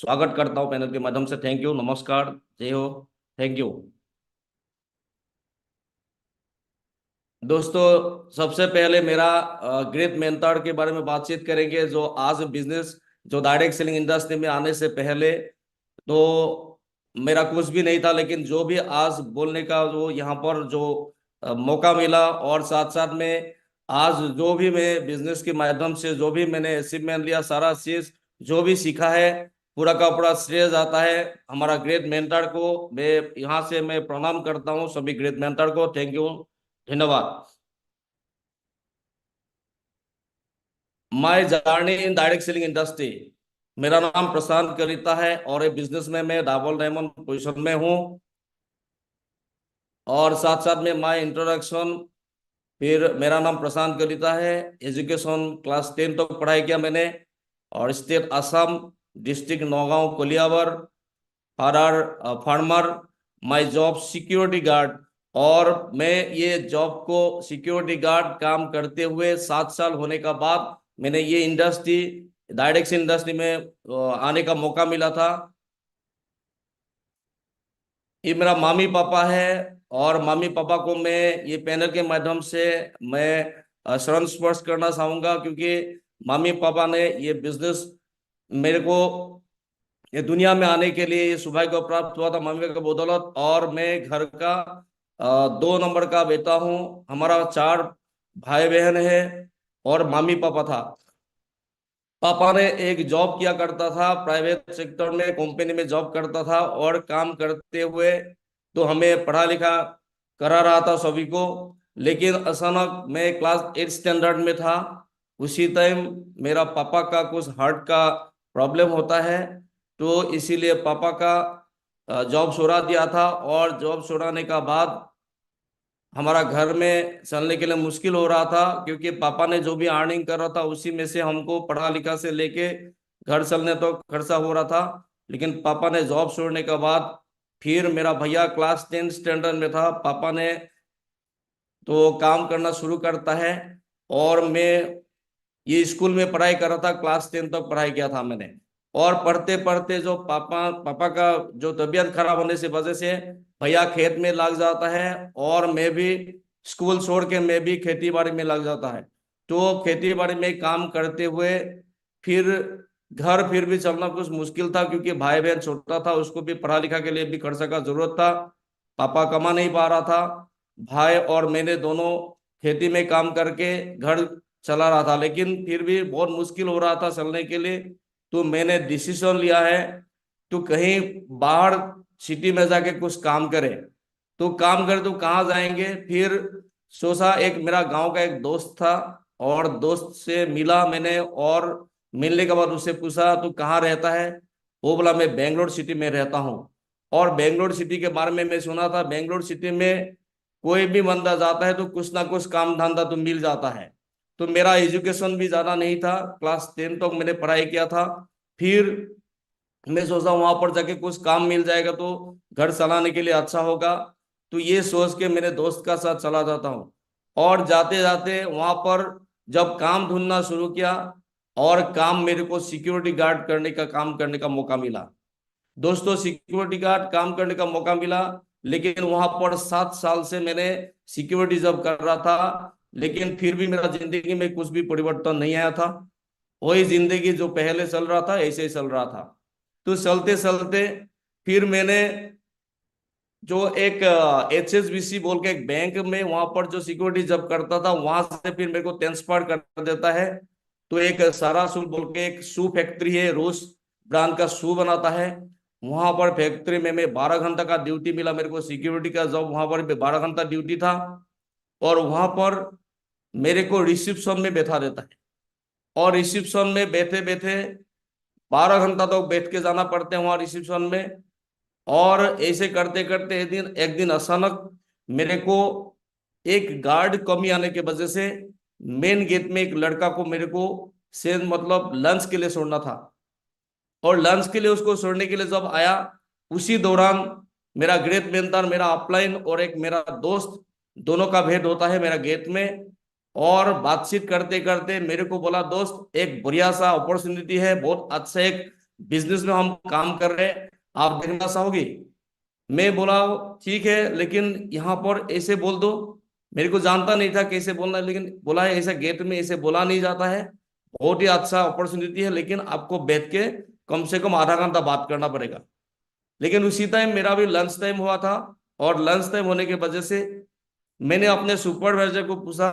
स्वागत करता हूं पैनल के माध्यम से। थैंक यू, नमस्कार, जय हो। Thank you. दोस्तों, सबसे पहले मेरा ग्रेट मेंटर के बारे में बातचीत करेंगे, जो आज बिजनेस, जो डायरेक्ट सेलिंग इंडस्ट्री में आने से पहले तो मेरा कुछ भी नहीं था, लेकिन जो भी आज बोलने का जो यहाँ पर जो मौका मिला, और साथ साथ में आज जो भी मैं बिजनेस के माध्यम से जो भी मैंने अचीवमेंट लिया, सारा चीज जो भी सीखा है, पूरा का पूरा श्रेय जाता है हमारा ग्रेट मेंटर को। मैं यहाँ से मैं प्रणाम करता हूँ सभी ग्रेट मेंटर को। थैंक यू, धन्यवाद। My journey in direct selling industry. मेरा नाम प्रशांत कलिता है और एक बिजनेस में मैं डबल डायमंड पोजीशन में हूँ। और साथ साथ में माय इंट्रोडक्शन, फिर मेरा नाम प्रशांत कलिता है। एजुकेशन क्लास 10 तक पढ़ाई किया मैंने, और state Assam, district Nagaon Kaliabor, farmer farmer. My job security guard. और मैं ये जॉब को सिक्योरिटी गार्ड काम करते हुए 7 साल होने का बाद मैंने ये इंडस्ट्री, डायरेक्ट इंडस्ट्री में आने का मौका मिला था। ये मेरा मामी पापा है, और मामी पापा को मैं ये पैनल के माध्यम से मैं शरण स्पर्श करना चाहूंगा, क्योंकि मामी पापा ने ये बिजनेस मेरे को ये दुनिया में आने के लिए ये सौभाग्य प्राप्त हुआ था मम्मी का बदौलत। और मैं घर का 2 नंबर का बेटा हूँ। हमारा 4 भाई बहन है, और मामी पापा था। पापा ने एक जॉब किया करता था, प्राइवेट सेक्टर में कंपनी में जॉब करता था, और काम करते हुए तो हमें पढ़ा लिखा करा रहा था सभी को। लेकिन अचानक मैं क्लास 8 स्टैंडर्ड में था, उसी टाइम मेरा पापा का कुछ हार्ट का प्रॉब्लम होता है। तो इसीलिए पापा का जॉब छोड़ा दिया था, और जॉब छोड़ाने का बाद हमारा घर में चलने के लिए मुश्किल हो रहा था, क्योंकि पापा ने जो भी अर्निंग कर रहा था उसी में से हमको पढ़ा लिखा से लेके घर चलने तो खर्चा हो रहा था। लेकिन पापा ने जॉब छोड़ने के बाद, फिर मेरा भैया क्लास 10 स्टैंडर्ड में था, पापा ने तो काम करना शुरू करता है। और मैं ये स्कूल में पढ़ाई कर रहा था, क्लास 10 तक पढ़ाई किया था मैंने। और पढ़ते पढ़ते जो पापा पापा का जो तबीयत खराब होने से वजह से भैया खेत में लग जाता है, और मैं भी स्कूल छोड़ के मैं भी खेती बाड़ी में लग जाता है। तो खेती बाड़ी में काम करते हुए फिर घर फिर भी चलना कुछ मुश्किल था, क्योंकि भाई बहन छोटा था, उसको भी पढ़ा लिखा के लिए भी खर्चा का जरूरत था। पापा कमा नहीं पा रहा था। भाई और मैंने दोनों खेती में काम करके घर चला रहा था, लेकिन फिर भी बहुत मुश्किल हो रहा था चलने के लिए। तो मैंने डिसीजन लिया है, तो कहीं बाहर सिटी में जाके कुछ काम करें। तो काम करे तो कहाँ जाएंगे, फिर सोचा, एक मेरा गांव का एक दोस्त था, और दोस्त से मिला मैंने, और मिलने के बाद उससे पूछा तू कहाँ रहता है। वो बोला मैं बेंगलोर सिटी में रहता हूँ। और बेंगलोर सिटी के बारे में मैं सुना था, बेंगलोर सिटी में कोई भी बंदा जाता है तो कुछ ना कुछ काम धंधा तो मिल जाता है। तो मेरा एजुकेशन भी ज्यादा नहीं था, क्लास 10 तक मैंने पढ़ाई किया था। फिर मैं सोचा वहां पर जाके कुछ काम मिल जाएगा तो घर चलाने के लिए अच्छा होगा। तो ये सोच के मेरे दोस्त का साथ चला जाता हूँ। और जाते जाते वहां पर जब काम ढूंढना शुरू किया, और काम मेरे को सिक्योरिटी गार्ड करने का काम करने का मौका मिला। दोस्तों, सिक्योरिटी गार्ड काम करने का मौका मिला, लेकिन वहां पर 7 साल से मैंने सिक्योरिटी जॉब कर रहा था, लेकिन फिर भी मेरा जिंदगी में कुछ भी परिवर्तन नहीं आया था। वही जिंदगी जो पहले चल रहा था ऐसे ही चल रहा था। तो चलते चलते फिर मैंने जो एक HSBC बोल के एक बैंक में वहां पर जो सिक्योरिटी जॉब करता था, वहां से फिर मेरे को ट्रांसफर कर देता है। तो एक सारा शू बोल के एक शू फैक्ट्री है, रोज ब्रांड का शू बनाता है। वहां पर फैक्ट्री में मैं 12 घंटा का ड्यूटी मिला मेरे को, सिक्योरिटी का जॉब वहां पर 12 घंटा ड्यूटी था। और वहां पर मेरे को रिसेप्शन में बैठा देता है, और रिसेप्शन में बैठे बैठे 12 घंटा तो बैठ के जाना पड़ते हैं वहां रिसेप्शन में। और ऐसे करते करते एक दिन अचानक मेरे को एक गार्ड कमी आने की वजह से मेन गेट में एक लड़का को मेरे को से मतलब लंच के लिए छोड़ना था। और लंच के लिए उसको छोड़ने के लिए जब आया, उसी दौरान मेरा ग्रेट मेंटर, मेरा अपलाइन और एक मेरा दोस्त, दोनों का भेंट होता है मेरा गेट में। और बातचीत करते करते मेरे को बोला दोस्त, एक बढ़िया सा अपॉर्चुनिटी है, बहुत अच्छा एक बिजनेस में हम काम कर रहे हैं, आप देखना चाहोगी? मैं बोला ठीक है, लेकिन यहाँ पर ऐसे बोल दो। मेरे को जानता नहीं था कैसे बोलना है, लेकिन बोला है ऐसा गेट में ऐसे बोला नहीं जाता है। बहुत ही अच्छा अपॉर्चुनिटी है, लेकिन आपको बैठ के कम से कम आधा घंटा बात करना पड़ेगा। लेकिन उसी टाइम मेरा भी लंच टाइम हुआ था, और लंच टाइम होने की वजह से मैंने अपने सुपरवाइजर को पूछा,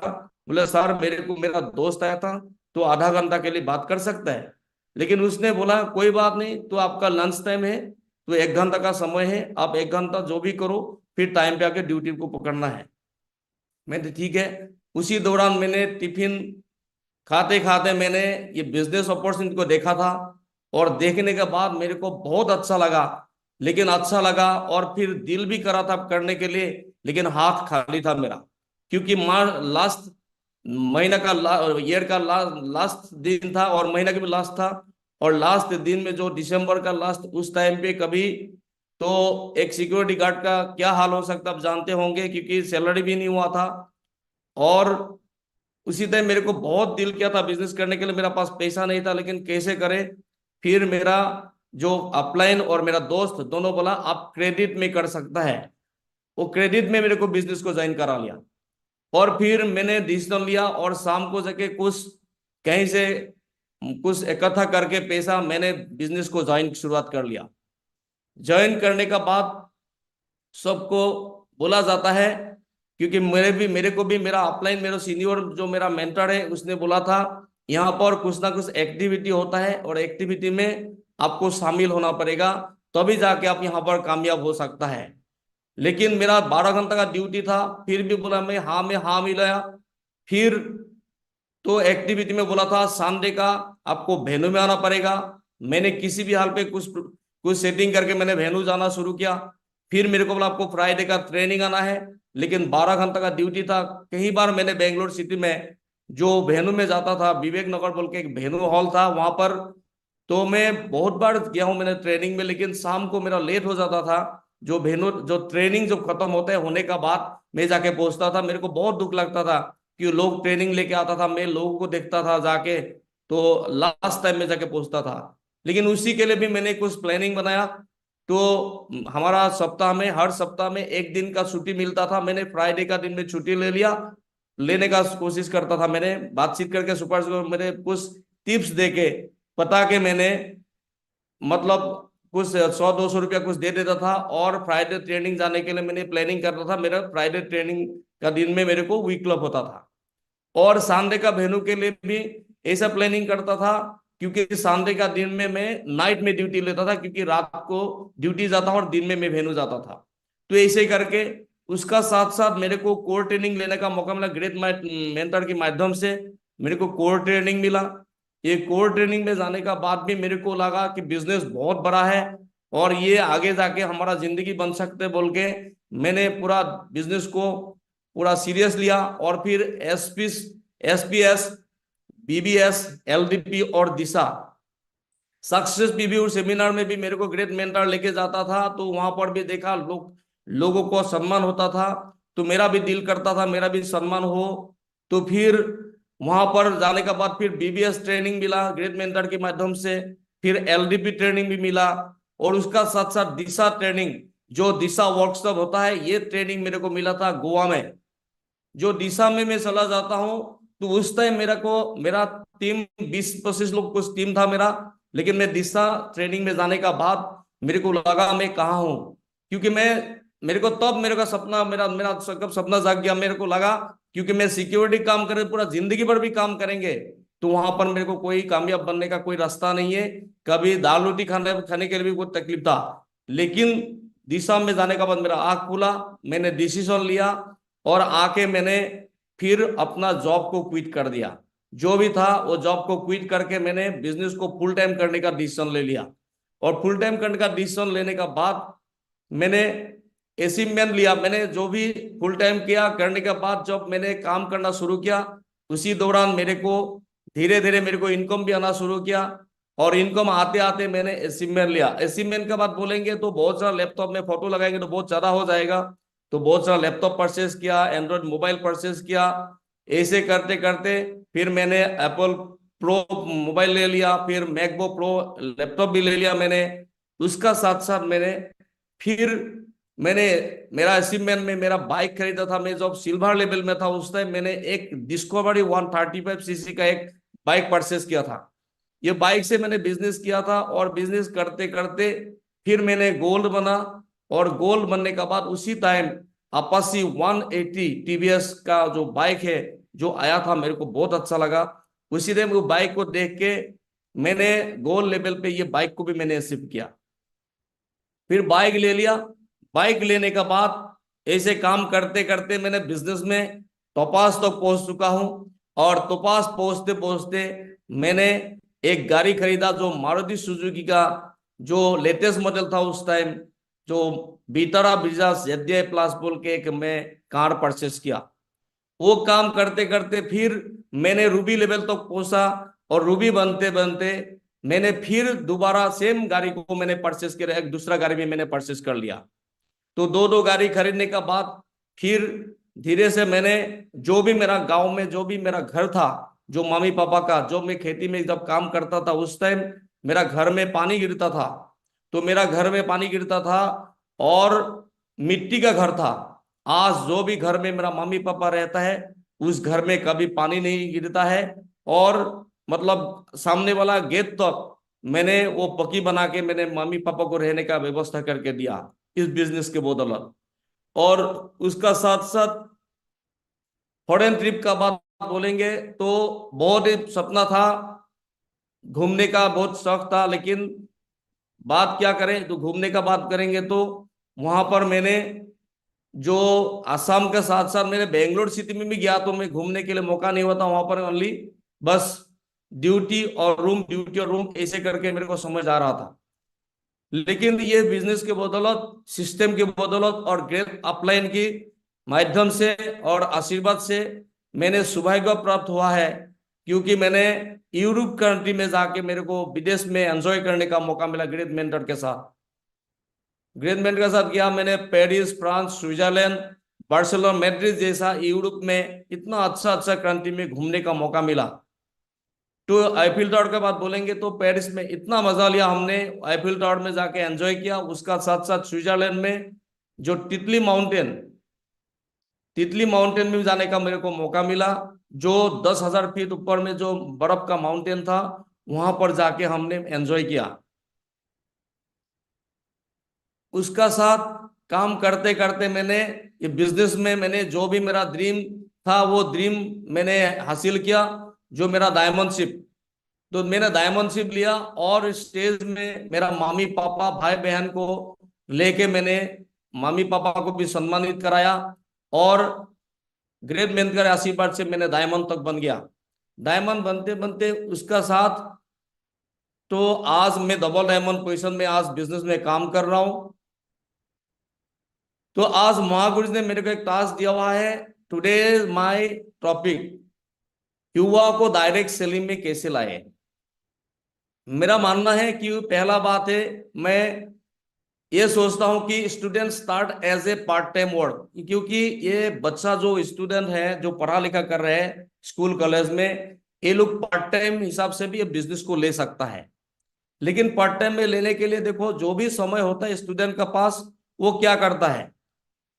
बोले सर मेरे को मेरा दोस्त आया था, तो आधा घंटा के लिए बात कर सकता है? लेकिन उसने बोला कोई बात नहीं, तो आपका लंच टाइम है, तो 1 घंटा का समय है, आप 1 घंटा जो भी करो, फिर टाइम पे आके ड्यूटी को पकड़ना है। मैंने ठीक है। उसी दौरान मैंने टिफिन खाते खाते मैंने ये बिजनेस अपॉर्चुनिटी को देखा था, और देखने के बाद मेरे को बहुत अच्छा लगा। लेकिन अच्छा लगा और फिर दिल भी करा था करने के लिए, लेकिन हाथ खाली था मेरा। क्योंकि लास्ट महीना का ईयर का लास्ट दिन था, और महीना का भी लास्ट था। और लास्ट दिन में जो दिसंबर का लास्ट, उस टाइम पे कभी तो एक सिक्योरिटी गार्ड का क्या हाल हो सकता है आप जानते होंगे, क्योंकि सैलरी भी नहीं हुआ था। और उसी टाइम मेरे को बहुत दिल किया था बिजनेस करने के लिए, मेरा पास पैसा नहीं था, लेकिन कैसे करें। फिर मेरा जो अपलाइन और मेरा दोस्त दोनों बोला आप क्रेडिट में कर सकता है। वो क्रेडिट में मेरे को बिजनेस को ज्वाइन करा लिया। और फिर मैंने डिसीजन लिया, और शाम को जाके कुछ कहीं से कुछ इकट्ठा करके पैसा मैंने बिजनेस को ज्वाइन शुरुआत कर लिया। ज्वाइन करने का बाद सबको बोला जाता है, क्योंकि मेरे को भी मेरा अपलाइन मेरा सीनियर जो मेरा मेंटर है उसने बोला था, यहाँ पर कुछ ना कुछ एक्टिविटी होता है, और एक्टिविटी में आपको शामिल होना पड़ेगा, तभी जाके आप यहाँ पर कामयाब हो सकता है। लेकिन मेरा 12 घंटा का ड्यूटी था, फिर भी बोला मैं हाँ मिलाया। फिर तो एक्टिविटी में बोला था संडे का आपको वेन्यू में आना पड़ेगा। मैंने किसी भी हाल पे कुछ कुछ सेटिंग करके मैंने वेन्यू जाना शुरू किया। फिर मेरे को बोला आपको फ्राइडे का ट्रेनिंग आना है, लेकिन 12 घंटा का ड्यूटी था। कई बार मैंने बेंगलोर सिटी में जो वेन्यू में जाता था, विवेक नगर बोल के एक वेन्यू हॉल था वहां पर, तो मैं बहुत बार गया हूँ मैंने ट्रेनिंग में, लेकिन शाम को मेरा लेट हो जाता था। जो वेन्यू जो ट्रेनिंग जो खत्म होता है होने का बाद मैं जाके पहुंचता था, मेरे को बहुत दुख लगता था कि लोग ट्रेनिंग लेके आता था, मैं लोगों को देखता था जाके, तो लास्ट टाइम में जाके पहुंचता था। लेकिन उसी के लिए भी मैंने कुछ प्लानिंग बनाया। तो हमारा सप्ताह में हर सप्ताह में एक दिन का छुट्टी मिलता था, मैंने फ्राइडे का दिन में छुट्टी ले लिया। लेने का कोशिश करता था, मैंने बातचीत करके सुपर को मेरे कुछ टिप्स दे के बता के मैंने मतलब कुछ 100-200 रुपया कुछ दे देता था, और फ्राइडे ट्रेनिंग जाने के लिए मैंने प्लानिंग करता था। मेरा फ्राइडे ट्रेनिंग का दिन में मेरे को वीक क्लब होता था, और संडे का वेन्यू के लिए भी ऐसा प्लानिंग करता था, क्योंकि संडे का दिन में मैं नाइट में ड्यूटी लेता था, क्योंकि रात को ड्यूटी जाता और दिन में मैं वेन्यू जाता था। तो ऐसे ही करके उसका साथ साथ मेरे को कोर ट्रेनिंग लेने का मौका मिला, ग्रेट मेंटर के माध्यम से मेरे को कोर ट्रेनिंग मिला। ये कोर ट्रेनिंग में जाने का बाद भी मेरे को लगा कि बिजनेस बहुत बड़ा है, और ये आगे जाके हमारा जिंदगी बन सकते बोल के मैंने पूरा बिजनेस को पूरा सीरियस लिया। और फिर एसपीएस, बीबीएस, एलडीपी और दिशा सक्सेस पीबी सेमिनार में भी मेरे को ग्रेट मेंटर लेके जाता था, तो वहां पर भी देखा लोगों को सम्मान होता था, तो मेरा भी दिल करता था मेरा भी सम्मान हो। तो फिर वहां पर जाने के बाद फिर बीबीएस ट्रेनिंग मिला ग्रेट मेंटर के माध्यम से, फिर एलडीपी ट्रेनिंग भी मिला, और उसका साथ साथ दिशा ट्रेनिंग, जो दिशा वर्कशॉप होता है, ये ट्रेनिंग मेरे को मिला था गोवा में। जो दिशा में मैं चला जाता हूँ, तो उस टाइम मेरा टीम 20-25 लोग कुछ टीम था मेरा। लेकिन मैं दिशा ट्रेनिंग में जाने का बाद मेरे को लगा मैं कहाँ हूँ, क्योंकि मेरे को तब मेरे का सपना मेरा मेरा कब सपना जाग गया, मेरे को लगा क्योंकि मैं सिक्योरिटी काम करे पूरा जिंदगी भर भी काम करेंगे, तो वहां पर मेरे को कोई कामयाब बनने का कोई रास्ता नहीं है। कभी दाल रोटी खाने खाने के लिए भी कोई तकलीफ था। लेकिन दिशा में जाने का बाद मेरा आंख खुला, मैंने डिसीजन लिया, और आके मैंने फिर अपना जॉब को क्विट कर दिया। जो भी था वो जॉब को क्विट करके मैंने बिजनेस को फुल टाइम करने का डिसीजन ले लिया। और फुल टाइम करने का डिसीजन लेने का बाद मैंने अचीवमेंट लिया। मैंने जो भी फुल टाइम किया करने के बाद जब मैंने काम करना शुरू किया, उसी दौरान मेरे को धीरे धीरे मेरे को इनकम भी आना शुरू किया। और इनकम आते आते मैंने अचीवमेंट लिया। अचीवमेंट के बाद बोलेंगे तो बहुत सारा लैपटॉप में फोटो लगाएंगे तो बहुत ज्यादा हो जाएगा, तो बहुत सारा लैपटॉप परचेज किया, एंड्रॉइड मोबाइल परचेज किया। ऐसे करते करते फिर मैंने एप्पल प्रो मोबाइल ले लिया, फिर मैकबुक प्रो लैपटॉप भी ले लिया मैंने। उसका साथ साथ फिर मैंने मेरा अचीवमेंट में मेरा बाइक खरीदा था। मैं जब सिल्वर लेवल में था उस टाइम मैंने एक डिस्कवरी 135 सीसी का एक बाइक परचेस किया था। ये बाइक से मैंने बिजनेस किया था, और बिजनेस करते करते फिर मैंने गोल्ड बना। और गोल्ड बनने के बाद उसी टाइम अपाची 180 टीवीएस का जो बाइक है जो आया था, मेरे को बहुत अच्छा लगा। उसी टाइम वो बाइक को देख के मैंने गोल्ड लेवल पे ये बाइक को भी मैंने अचीव किया। फिर बाइक ले लिया। बाइक लेने के बाद ऐसे काम करते करते मैंने बिजनेस में तोपास तक पहुंच चुका हूं। और तोपास पहुंचते पहुंचते मैंने एक गाड़ी खरीदा, जो मारुति सुजुकी का जो लेटेस्ट मॉडल था उस टाइम, जो बीतारा ब्रिजा ZDI प्लस बोल के एक मैं कार परचेस किया। वो काम करते करते फिर मैंने रूबी लेवल तक पहुंचा। और रूबी बनते बनते मैंने फिर दोबारा सेम गाड़ी को मैंने परचेस किया, एक दूसरा गाड़ी भी मैंने परचेस कर लिया। तो दो दो गाड़ी खरीदने का बाद फिर धीरे से मैंने जो भी मेरा गांव में जो भी मेरा घर था, जो मम्मी पापा का, जो मैं खेती में जब काम करता था उस टाइम मेरा घर में पानी गिरता था। तो मेरा घर में पानी गिरता था और मिट्टी का घर था। आज जो भी घर में मेरा मम्मी पापा रहता है उस घर में कभी पानी नहीं गिरता है। और मतलब सामने वाला गेट तक मैंने वो पक्की बना के मैंने मम्मी पापा को रहने का व्यवस्था करके दिया इस बिजनेस के बदौलत। और उसका साथ साथ फॉरेन ट्रिप का बात बोलेंगे तो बहुत ही सपना था, घूमने का बहुत शौक था। लेकिन बात क्या करें, तो घूमने का बात करेंगे तो वहां पर मैंने जो आसाम के साथ साथ मैंने बेंगलोर सिटी में भी गया, तो मैं घूमने के लिए मौका नहीं हुआ था वहां पर। ओनली बस ड्यूटी और रूम ऐसे करके मेरे को समझ आ रहा था। लेकिन ये बिजनेस के बदौलत, सिस्टम के बदौलत और ग्रेट अपलाइन की माध्यम से और आशीर्वाद से मैंने सौभाग्य प्राप्त हुआ है। क्योंकि मैंने यूरोप कंट्री में जाके मेरे को विदेश में एंजॉय करने का मौका मिला ग्रेट मेंटर के साथ। ग्रेट मेंटर के साथ किया मैंने Paris, France, Switzerland, Barcelona, Madrid जैसा यूरोप में इतना अच्छा अच्छा कंट्री में घूमने का मौका मिला। तो आईफिल टावर के बात बोलेंगे तो पेरिस में इतना मजा लिया हमने, आईफिल टावर में जाके एंजॉय किया। उसका साथ साथ स्विट्जरलैंड में जो तितली माउंटेन में भी जाने का मेरे को मौका मिला, जो 10,000 फीट ऊपर में जो बर्फ का माउंटेन था, वहां पर जाके हमने एंजॉय किया। उसका साथ काम करते करते मैंने ये बिजनेस में मैंने जो भी मेरा ड्रीम था वो ड्रीम मैंने हासिल किया, जो मेरा डायमंडशिप। तो मैंने डायमंडशिप लिया और स्टेज में मेरा मामी पापा भाई बहन को लेके मैंने मामी पापा को भी सम्मानित कराया। और ग्रेट मेंटर आशीर्वाद से मैंने डायमंड तक बन गया। डायमंड बनते बनते उसका साथ तो आज मैं डबल डायमंड पोजीशन में आज बिजनेस में काम कर रहा हूं। तो आज महागुरु ने मेरे को एक टास्क दिया हुआ है। टुडे माय टॉपिक, युवा को डायरेक्ट सेलिंग में कैसे लाए। मेरा मानना है कि पहला बात है, मैं ये सोचता हूं कि student start as a part time work. क्योंकि ये बच्चा जो स्टूडेंट है जो पढ़ा लिखा कर रहे हैं स्कूल कॉलेज में, ये लोग पार्ट टाइम हिसाब से भी ये बिजनेस को ले सकता है। लेकिन पार्ट टाइम में लेने के लिए देखो, जो भी समय होता है स्टूडेंट का पास, वो क्या करता है,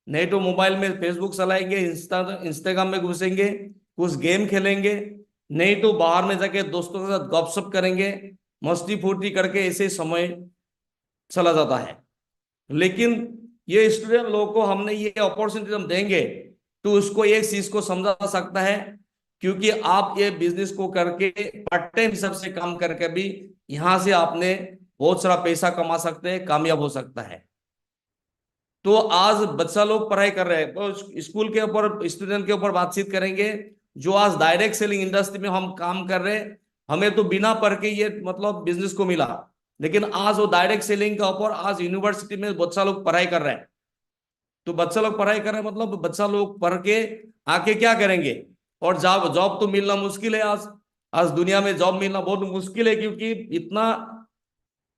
नहीं तो मोबाइल में फेसबुक चलाएंगे, इंस्टाग्राम में घुसेंगे, कुछ गेम खेलेंगे, नहीं तो बाहर में जाके दोस्तों के साथ गपशप करेंगे, मस्ती फुर्ती करके ऐसे समय चला जाता है। लेकिन ये स्टूडेंट लोगों को हमने ये अपॉर्चुनिटी हम देंगे तो उसको एक चीज को समझा सकता है। क्योंकि आप ये बिजनेस को करके पार्ट टाइम हिसाब से काम करके भी यहां से आपने बहुत सारा पैसा कमा सकते हैं, कामयाब हो सकता है। तो आज बच्चा लोग पढ़ाई कर रहे हैं तो स्कूल के ऊपर स्टूडेंट के ऊपर बातचीत करेंगे। जो आज डायरेक्ट सेलिंग इंडस्ट्री में हम काम कर रहे हैं, हमें तो बिना पढ़ के ये मतलब बिजनेस को मिला। लेकिन आज वो डायरेक्ट सेलिंग का ऊपर आज यूनिवर्सिटी में बच्चा लोग पढ़ाई कर रहे हैं। तो बच्चा लोग पढ़ाई कर रहे हैं मतलब बच्चा लोग पढ़ के आके क्या करेंगे, और जॉब जॉब तो मिलना मुश्किल है। आज आज दुनिया में जॉब मिलना बहुत मुश्किल है, क्योंकि इतना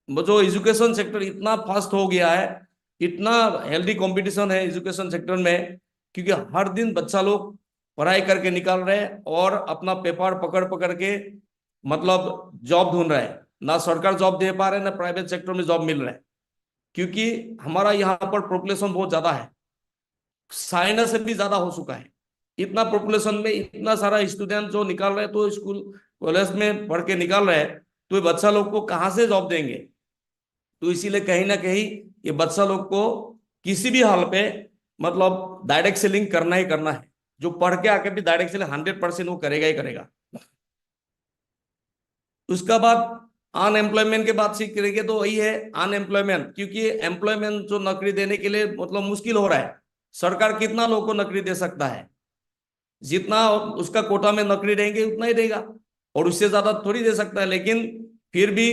जो एजुकेशन सेक्टर इतना फास्ट हो गया है, इतना हेल्दी कंपटीशन है एजुकेशन सेक्टर में। क्योंकि हर दिन बच्चा लोग पढ़ाई करके निकाल रहे हैं और अपना पेपर पकड़ पकड़ के मतलब जॉब ढूंढ रहे हैं, ना सरकार जॉब दे पा रहे हैं, ना प्राइवेट सेक्टर में जॉब मिल रहा है। क्योंकि हमारा यहाँ पर पॉपुलेशन बहुत ज्यादा है, चाइना से भी ज्यादा हो चुका है। इतना पॉपुलेशन में इतना सारा स्टूडेंट जो निकाल रहे हैं, तो स्कूल कॉलेज में पढ़ के निकाल रहे हैं, तो ये बच्चा लोग को कहाँ से जॉब देंगे। तो इसीलिए कहीं ना कहीं ये बच्चा लोग को किसी भी हाल पे मतलब डायरेक्ट सेलिंग करना ही करना है। जो पढ़ के आके भी डायरेक्ट सेलिंग 100% वो करेगा ही करेगा। उसका बाद अनएम्प्लॉयमेंट के बात सीख करेंगे तो वही है अनएम्प्लॉयमेंट, क्योंकि एम्प्लॉयमेंट जो नौकरी देने के लिए मतलब मुश्किल हो रहा है। सरकार कितना लोगों को नौकरी दे सकता है, जितना उसका कोटा में नौकरी रहेंगे उतना ही देगा, और उससे ज्यादा थोड़ी दे सकता है। लेकिन फिर भी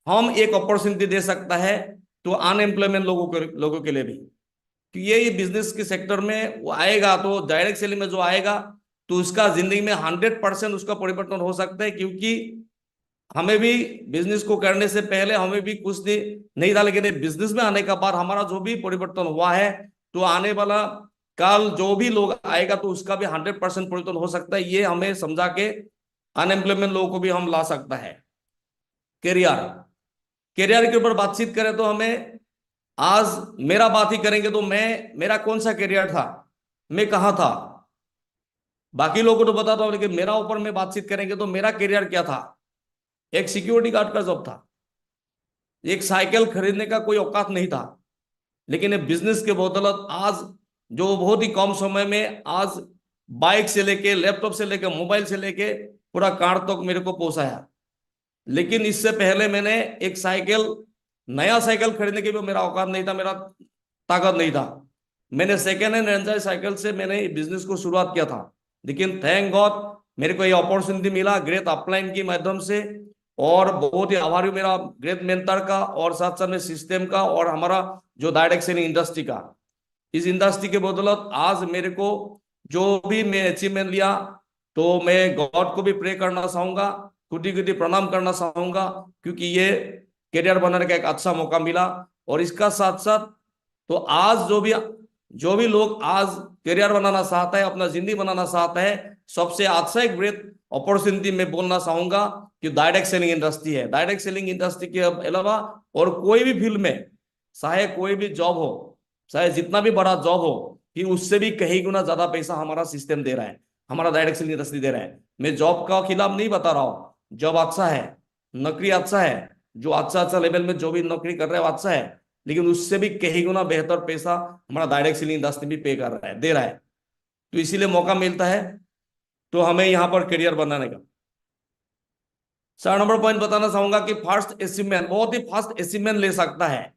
हम एक अपॉर्चुनिटी दे सकता है, तो अनएम्प्लॉयमेंट लोगों के लिए भी, कि ये बिजनेस के सेक्टर में वो आएगा, तो डायरेक्ट सेलिंग में जो आएगा, तो उसका जिंदगी में 100% उसका परिवर्तन हो सकता है। क्योंकि हमें भी बिजनेस को करने से पहले हमें भी कुछ नहीं था, लेकिन बिजनेस में आने का बाद हमारा जो भी परिवर्तन हुआ है, तो आने वाला काल जो भी लोग आएगा तो उसका भी 100% परिवर्तन हो सकता है। ये हमें समझा के अनएम्प्लॉयमेंट लोगों को भी हम ला सकता है। करियर, करियर के ऊपर बातचीत करें तो हमें आज मेरा बात ही करेंगे तो मेरा कौन सा करियर था, मैं कहाँ था, बाकी लोगों को तो बताता हूँ, लेकिन मेरा ऊपर में बातचीत करेंगे तो मेरा करियर क्या था। एक सिक्योरिटी गार्ड का जॉब था, एक साइकिल खरीदने का कोई औकात नहीं था, लेकिन ये बिजनेस के बदौलत आज जो बहुत ही कम समय में आज बाइक से लेके लैपटॉप से लेके मोबाइल से लेके पूरा कार तक मेरे को पहुंचाया। लेकिन इससे पहले मैंने एक साइकिल, नया साइकिल खरीदने के भी मेरा औकात नहीं था, मेरा ताकत नहीं था। मैंने सेकेंड हैंड एंजॉय साइकिल से मैंने बिजनेस को शुरुआत किया था। लेकिन थैंक गॉड मेरे को ये अपॉर्चुनिटी मिला ग्रेट अपलाइन के माध्यम से, और बहुत ही आभारी हूं मेरा ग्रेट मेंटर का, और साथ साथ में सिस्टम का, और हमारा जो डायरेक्ट सेलिंग इंडस्ट्री का। इस इंडस्ट्री के बदौलत आज मेरे को जो भी मैं अचीवमेंट लिया, तो मैं गॉड को भी प्रे करना चाहूंगा, कुटी कुटी प्रणाम करना चाहूंगा, क्योंकि ये करियर बनाने का एक अच्छा मौका मिला। और इसका साथ साथ तो आज जो भी लोग आज करियर बनाना चाहता है, अपना जिंदगी बनाना चाहता है, सबसे अच्छा एक ग्रेट अपॉर्चुनिटी मैं बोलना चाहूंगा कि डायरेक्ट सेलिंग इंडस्ट्री है। डायरेक्ट सेलिंग इंडस्ट्री के अलावा और कोई भी फील्ड में, चाहे कोई भी जॉब हो, चाहे जितना भी बड़ा जॉब हो, कि उससे भी कहीं गुना ज्यादा पैसा हमारा सिस्टम दे रहा है, हमारा डायरेक्ट सेलिंग इंडस्ट्री दे रहा है। मैं जॉब का खिलाफ नहीं बता रहा हूँ, जॉब अच्छा है, नौकरी अच्छा है, जो अच्छा अच्छा लेवल में जो भी नौकरी कर रहा है वो अच्छा है, लेकिन उससे भी कहीं गुना बेहतर पैसा हमारा डायरेक्ट सेलिंग इंडस्ट्री भी पे कर रहा है, दे रहा है। तो इसीलिए मौका मिलता है तो हमें यहाँ पर करियर बनाने का। 4 नंबर पॉइंट बताना चाहूंगा कि फास्ट अचीवमेंट, बहुत ही फास्ट अचीवमेंट ले सकता है,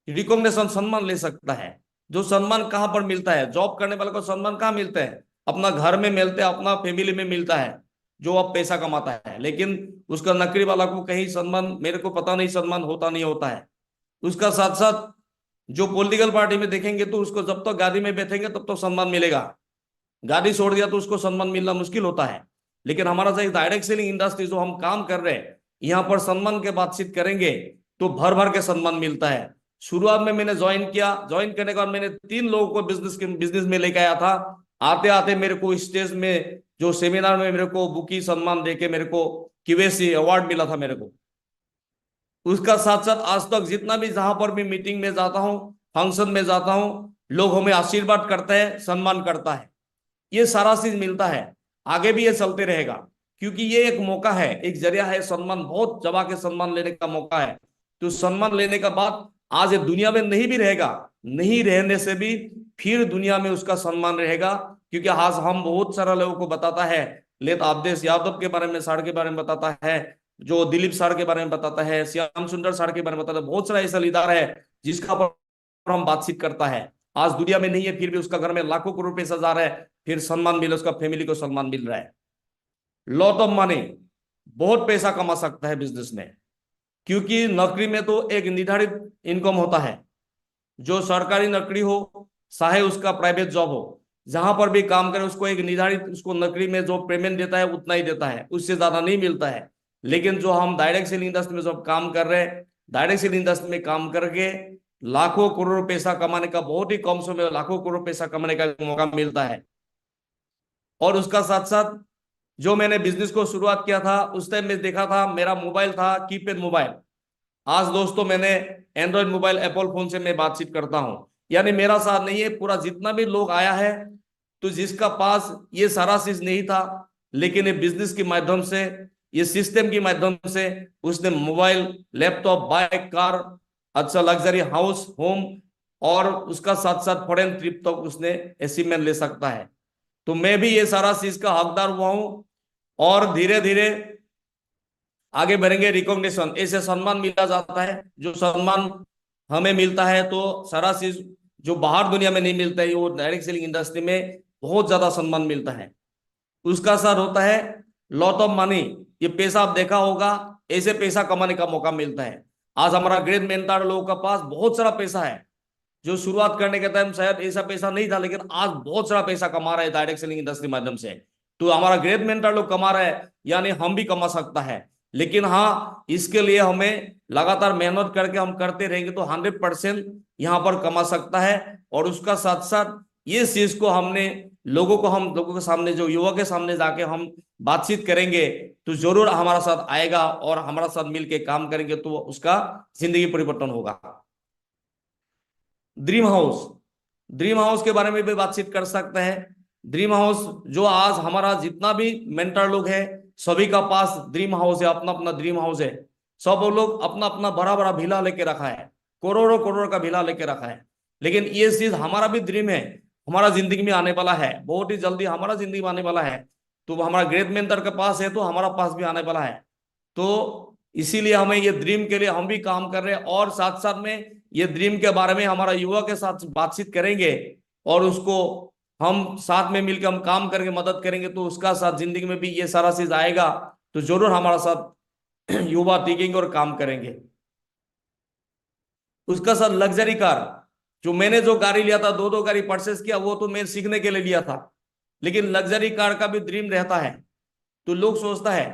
रिकॉग्निशन सम्मान ले सकता है। जो सम्मान कहाँ पर मिलता है, जॉब करने वाले को सम्मान कहाँ मिलता है, अपना घर में मिलता है, अपना फैमिली में मिलता है, जो अब पैसा कमाता है। लेकिन उसका नौकरी वाला को कहीं सम्मान, मेरे को पता नहीं सम्मान होता नहीं होता है। उसका साथ साथ जो पॉलिटिकल पार्टी में देखेंगे तो उसको जब तक गाड़ी में बैठेंगे तब तक सम्मान मिलेगा, गाड़ी छोड़ दिया तो उसको सम्मान मिलना मुश्किल होता है। लेकिन हमारा जो डायरेक्ट सेलिंग इंडस्ट्री जो हम काम कर रहे हैं, यहाँ पर सम्मान के बातचीत करेंगे तो भर भर के सम्मान मिलता है। शुरुआत में मैंने ज्वाइन किया, ज्वाइन करने के बाद मैंने 3 लोगों को बिजनेस में लेके आया था। आते आते मेरे को स्टेज में जो सेमिनार में मेरे को बुकी सम्मान देके मेरे को क्यूएसी अवार्ड मिला था मेरे को। उसका साथ साथ आज तक जितना भी जहां पर भी मीटिंग में जाता हूँ, फंक्शन में जाता हूँ, लोग हमें आशीर्वाद करते हैं, सम्मान करता है, ये सारा चीज मिलता है। आगे भी ये चलते रहेगा, क्योंकि ये एक मौका है, एक जरिया है, सम्मान बहुत जगह के सम्मान लेने का मौका है। तो सम्मान लेने का बाद आज ये दुनिया में नहीं भी रहेगा, नहीं रहने से भी फिर दुनिया में उसका सम्मान रहेगा। क्योंकि आज हम बहुत सारा लोगों को बताता है, लेत अवधेश यादव के बारे में, सर के बारे में बताता है, जो दिलीप सर के बारे में बताता है, श्याम सुंदर सर के बारे में बताता है, बहुत सारा ऐसा लीडर है जिसका पर हम बातचीत करता है। आज दुनिया में नहीं है, फिर भी उसका घर में लाखों करोड़ पैसा जा रहा है, फिर सम्मान मिला, उसका फैमिली को सम्मान मिल रहा है। लॉट ऑफ मनी, बहुत पैसा कमा सकता है बिजनेस में, क्योंकि नौकरी में तो एक निर्धारित इनकम होता है। जो सरकारी नौकरी हो चाहे उसका प्राइवेट जॉब हो, जहां पर भी काम करे उसको एक निर्धारित, उसको नौकरी में जो पेमेंट देता है उतना ही देता है, उससे ज्यादा नहीं मिलता है। लेकिन जो हम डायरेक्ट सेलिंग इंडस्ट्री में जब काम कर रहे हैं, डायरेक्ट सेलिंग इंडस्ट्री में काम करके लाखों करोड़ पैसा कमाने का, बहुत ही कम समय में लाखों करोड़ पैसा कमाने का मौका मिलता है। और उसका साथ साथ जो मैंने बिजनेस को शुरुआत किया था उस टाइम में देखा था मेरा मोबाइल था कीपैड मोबाइल। आज दोस्तों मैंने एंड्रॉइड मोबाइल एप्पल फोन से मैं बातचीत करता हूं। यानी मेरा साथ नहीं है, पूरा जितना भी लोग आया है तो जिसका पास ये सारा चीज नहीं था, लेकिन ये बिजनेस के माध्यम से, ये सिस्टम के माध्यम से उसने मोबाइल, लैपटॉप, बाइक, कार, अच्छा लग्जरी हाउस, होम, और उसका साथ साथ फॉरेन ट्रिप तक उसने अचीवमेंट ले सकता है। तो मैं भी ये सारा चीज का हकदार हुआ हूं, और धीरे धीरे आगे बढ़ेंगे। रिकॉग्निशन, ऐसे सम्मान मिला जाता है, जो सम्मान हमें मिलता है तो सारा चीज जो बाहर दुनिया में नहीं मिलता है, वो डायरेक्ट सेलिंग इंडस्ट्री में बहुत ज्यादा सम्मान मिलता है। उसका सर होता है लॉट ऑफ मनी। ये पैसा आप देखा होगा, ऐसे पैसा कमाने का मौका मिलता है। आज हमारा ग्रेट मेंटर लोगों का पास बहुत सारा पैसा है, जो शुरुआत करने के टाइम शायद ऐसा पैसा नहीं था, लेकिन आज बहुत सारा पैसा कमा रहा है डायरेक्ट सेलिंग इंडस्ट्री माध्यम से। तो हमारा ग्रेट मेंटर लोग कमा रहा है, यानी हम भी कमा सकता है। लेकिन हाँ, इसके लिए हमें लगातार मेहनत करके हम करते रहेंगे तो 100% यहाँ पर कमा सकता है। और उसका साथ साथ ये चीज को हमने हम लोगों के सामने, जो युवा के सामने जाके हम बातचीत करेंगे, तो जरूर हमारा साथ आएगा और हमारा साथ मिलके काम करेंगे तो उसका जिंदगी परिवर्तन होगा। ड्रीम हाउस, ड्रीम हाउस के बारे में भी बातचीत कर सकते हैं। ड्रीम हाउस, जो आज हमारा जितना भी मेंटर लोग है, सभी का पास ड्रीम हाउस है, अपना अपना ड्रीम हाउस है। सब वो लोग अपना अपना बड़ा बड़ा विला लेके रखा है, करोड़ों करोड़ का विला लेके रखा है। लेकिन ये चीज हमारा भी ड्रीम है, हमारा जिंदगी में आने वाला है, बहुत ही जल्दी हमारा जिंदगी में आने वाला है। तो हमारा ग्रेट मेंटर के पास है तो हमारा पास भी आने वाला है। तो इसीलिए हमें ये ड्रीम के लिए हम भी काम कर रहे हैं, और साथ साथ में ये ड्रीम के बारे में हमारा युवा के साथ बातचीत करेंगे, और उसको हम साथ में मिलकर हम काम करेंगे, मदद करेंगे, तो उसका साथ जिंदगी में भी ये सारा चीज आएगा। तो जरूर हमारा साथ युवा टिकेंगे और काम करेंगे। उसका साथ लग्जरी कार, जो मैंने जो गाड़ी लिया था, दो दो गाड़ी परचेस किया, वो तो मैं सीखने के लिए लिया था। लेकिन लग्जरी कार का भी ड्रीम रहता है। तो लोग सोचता है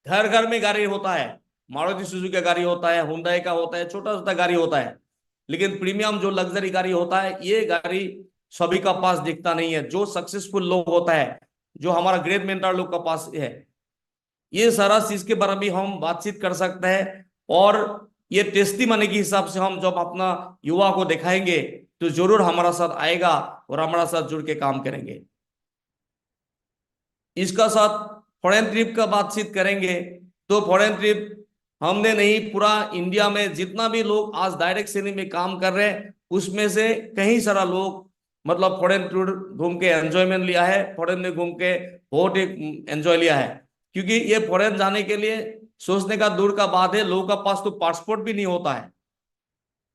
घर घर में गाड़ी होता है, मारुति सुजुकी का गाड़ी होता है, हुंडई का होता है, छोटा छोटा गाड़ी होता है। लेकिन प्रीमियम जो लग्जरी गाड़ी होता है, ये गाड़ी सभी का पास दिखता नहीं है। जो सक्सेसफुल लोग होता है, जो हमारा ग्रेट मेंटर लोग का पास है, ये सारा चीज के बारे में हम बातचीत कर सकते हैं। और ये टेस्टी मनी के हिसाब से हम जब अपना युवा को दिखाएंगे तो जरूर हमारा साथ आएगा और हमारा साथ जुड़ के काम करेंगे। इसका साथ फॉरेन ट्रिप का बातचीत करेंगे। तो फॉरेन ट्रिप हमने नहीं, पूरा इंडिया में जितना भी लोग आज डायरेक्ट सेलिंग में काम कर रहे हैं, उसमें से कई सारा लोग मतलब फॉरेन टूर घूम के एंजॉयमेंट लिया है, फॉरेन में घूम के बहुत एक एंजॉय लिया है। क्योंकि ये फॉरेन जाने के लिए सोचने का दूर का बात है, लोगों का पास तो पासपोर्ट भी नहीं होता है।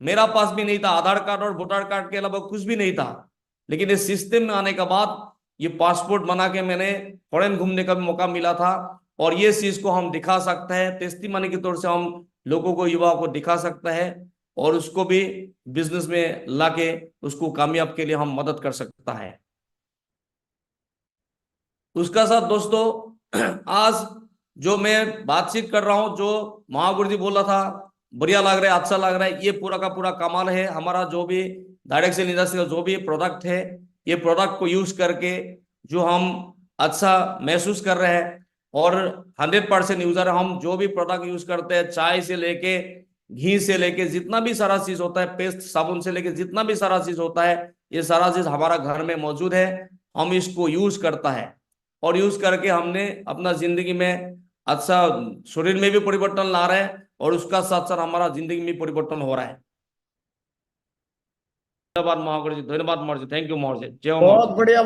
मेरा पास भी नहीं था, आधार कार्ड और वोटर कार्ड के अलावा कुछ भी नहीं था। लेकिन इस सिस्टम में आने के बाद ये पासपोर्ट बना के मैंने फॉरेन घूमने का भी मौका मिला था। और ये चीज को हम दिखा सकते हैं, टेस्टिमनी के तौर से हम लोगों को, युवाओं को दिखा सकते हैं, और उसको भी बिजनेस में लाके उसको कामयाब के लिए हम मदद कर सकता है। उसका साथ दोस्तों आज जो मैं बातचीत कर रहा हूं, जो महागुरु जी बोला था, बढ़िया लग रहा है, अच्छा लग रहा है, ये पूरा का पूरा कमाल है। हमारा जो भी डायरेक्ट सेल इंडस्ट्री का जो भी प्रोडक्ट है, ये प्रोडक्ट को यूज करके जो हम अच्छा महसूस कर रहे हैं, और 100% यूजर हम जो भी प्रोडक्ट यूज करते हैं, चाय से लेके घी से लेके जितना भी सारा चीज होता है, पेस्ट साबुन से लेके जितना भी सारा चीज होता है, ये सारा चीज हमारा घर में मौजूद है। हम इसको यूज करता है, और यूज करके हमने अपना जिंदगी में अच्छा शरीर में भी परिवर्तन ला रहे हैं, और उसका साथ साथ हमारा जिंदगी में परिवर्तन हो रहा है। धन्यवाद महागुरु जी, धन्यवाद मोहर जी, थैंक यू मोहर जी, जय हो मोहर बहुत जी। बढ़िया।